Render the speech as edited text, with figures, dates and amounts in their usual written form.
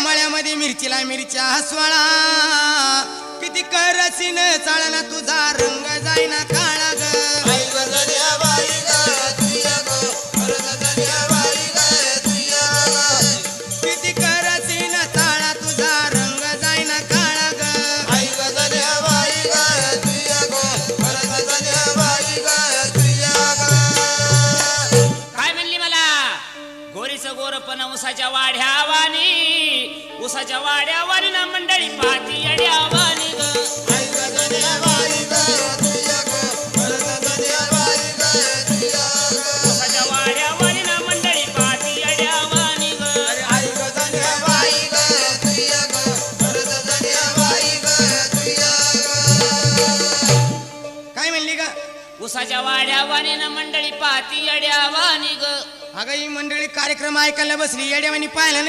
मळ्यामध्ये मिरचीला मिरच्या हसवाळा किती करसीन चाळला तुझा रंग जाईना काळा ग किती करसीन चाळा तुझा रंग जाईना काळा ग काय म्हणली मला गोरीचं गोरपण उसाच्या वाड्यावानी उसाच्या वाड्यावानी ना मंडळी पाती येड्यावानी ग उसाच्या वाड्यावानी ना मंडळी पाती येड्यावानी ग काय म्हणली ग उसाच्या वाड्यावानी ना मंडळी पाती येड्यावानी ग अगं ही मंडळी कार्यक्रम ऐकायला बसली येड्यावानी पाहिला